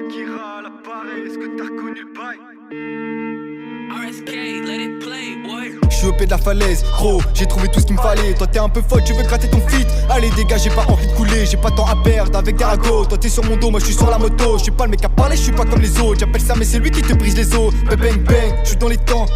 c'est Kira à l'appareil, est-ce que t'as reconnu le bail? RSK, let it play, boy. J'suis au pied de la falaise, gros, j'ai trouvé tout ce qu'il me fallait. Toi t'es un peu folle, tu veux gratter ton feat. Allez dégage, j'ai pas envie de couler, j'ai pas de temps à perdre avec des ragots. Toi t'es sur mon dos, moi j'suis sur la moto. J'suis pas le mec à parler, j'suis pas comme les autres. J'appelle ça mais c'est lui qui te brise les os. Bang bang, j'suis dans les temps.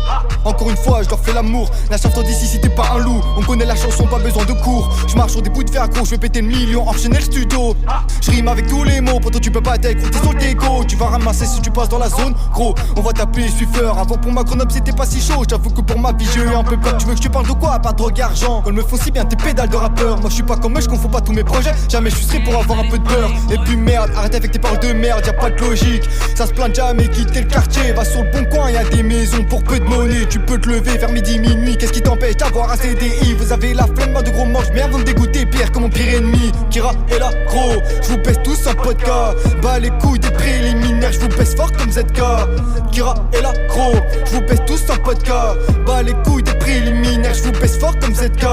Encore une fois, j'leur fais l'amour. La chanson d'ici si t'es pas un loup. On connaît la chanson, pas besoin de cours. J'marche sur des bouts de fer gros, j'vais péter le million, enchaîner le studio. J'rime avec tous les mots, pourtant tu peux pas t'écouter sur le déco. Tu vas ramasser si tu passes dans la zone, gros. On va t'appeler suiveur. Avant pour ma Grenoble c'était pas si chaud. J'avoue que pour ma vie j'ai eu un peu peur. Tu veux que je te parle de quoi à part drogue et argent? Elles me font si bien tes pédales de rappeur. Moi je suis pas comme eux, je confonds pas tous mes projets. Jamais je serai pour avoir un peu de beurre. Et puis merde, arrête avec tes paroles de merde, y'a pas de logique. Ça se plaint de jamais quitter le quartier. Va sur le bon coin, y'a des maisons pour peu de monnaie. Tu peux te lever vers midi, minuit. Qu'est-ce qui t'empêche d'avoir un CDI? Vous avez la flemme de gros manches, merde vous me dégoûtez pire que mon pire ennemi. Kira est là gros, je vous baisse tous en podcast. Bah les couilles des préliminaires, je vous baisse fort comme ZK. Kira est là gros, je vous baisse tous en podcast. Bah les couilles des préliminaires, je vous baisse fort comme ZK.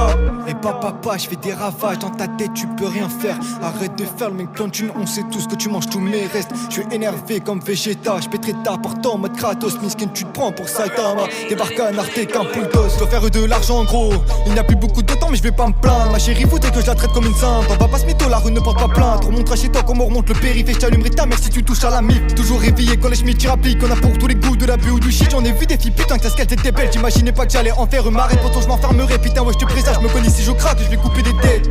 Et papa, je fais des ravages dans ta tête, tu peux rien faire. Arrête de faire le mec quand tu on sait tous que tu manges tous mes restes. Je suis énervé comme Vegeta, je pèterai ta porte en mode Kratos. Miskin tu te prends pour Saitama, débarque à Arte qu'un pouldos. Je dois faire de l'argent gros, il n'y a plus beaucoup de temps mais je vais pas me plaindre. Ma chérie voudrait que je la traite comme une sainte. On va pas se mytho, la rue ne porte pas plainte. Remonte chez toi comment on remonte le périph' et je t'allumerai ta mère si tu touches à la mif. Toujours réveillé quand les chemins t'y rappliquent. On a pour tous les goûts de la bulle ou du shit. J'en ai vu des filles putain que la scale était belle. J'imaginais pas que j'allais en faire une marée. Pourtant je m'enfermerai putain ouais je te présage. Je me connais si je craque je vais couper des têtes.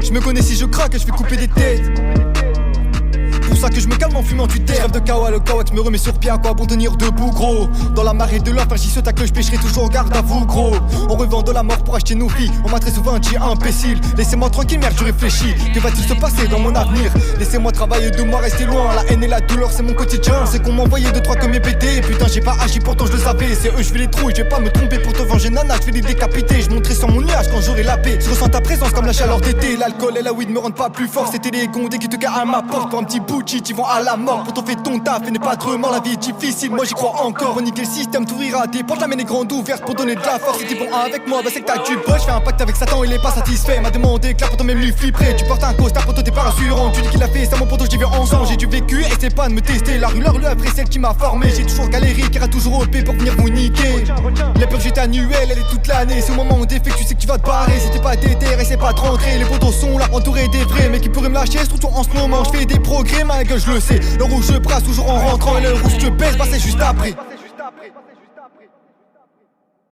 Je me connais si je craque je vais couper des têtes. Pour ça que je me calme en fumant du terre. Rêve de kawa, le kawax me remet sur pied. À quoi bon tenir debout gros? Dans la marée de l'enfer j'y saute à que je pêcherai toujours garde à vous gros. On revend de la mort pour acheter nos vies. On m'a très souvent dit imbécile. Laissez-moi tranquille merde je réfléchis. Que va-t-il se passer dans mon avenir? Laissez-moi travailler de moi rester loin. La haine et la douleur c'est mon quotidien. C'est qu'on m'envoyait 2-3 comme mes pétés. Putain j'ai pas agi pourtant je le savais. C'est eux je vais les trouver, je vais pas me tromper. Pour te venger nana je vais les décapiter. Je monterai sur mon nuage quand j'aurai la paix. Je ressens ta présence comme la chaleur d'été. L'alcool et la weed me rendent pas plus fort. C'était les gondés qui te carrent à ma porte. Pour un petit bout de shit ils vont à la mort. Pour t'en faire ton taf et n'est pas de remords. La vie est difficile, moi j'y crois encore. Niquer le système, tout ira. Tes portes la main est grande ouverte pour donner de la force. Si t'es bon avec moi, bah c'est que t'as du bol. J'fais un pacte avec Satan, il est pas satisfait. M'a demandé clap pour toi même lui flipper. Tu portes un costard pour toi t'es pas rassurant. Tu dis qu'il a fait ça mon poteau, j'y vais ensemble. J'ai du vécu et c'est pas de me tester. La rue, leur œuvre est celle qui m'a formé. J'ai toujours galéré, qui ira toujours au pour venir vous niquer. Les peurs j'étais annuel, elle est toute l'année. C'est au moment où défait que tu sais que tu vas te barrer. Si t'es pas déterré, c'est pas de rentrer. Les poteaux sont là, entourés des vrais. Mais qui pourraient me lâcher, surtout en ce moment. J'fais des progrès, ma gueule, je le sais. Le rouge je brasse toujours en rentrant. Et le rouge je baisse, bah c'est juste après.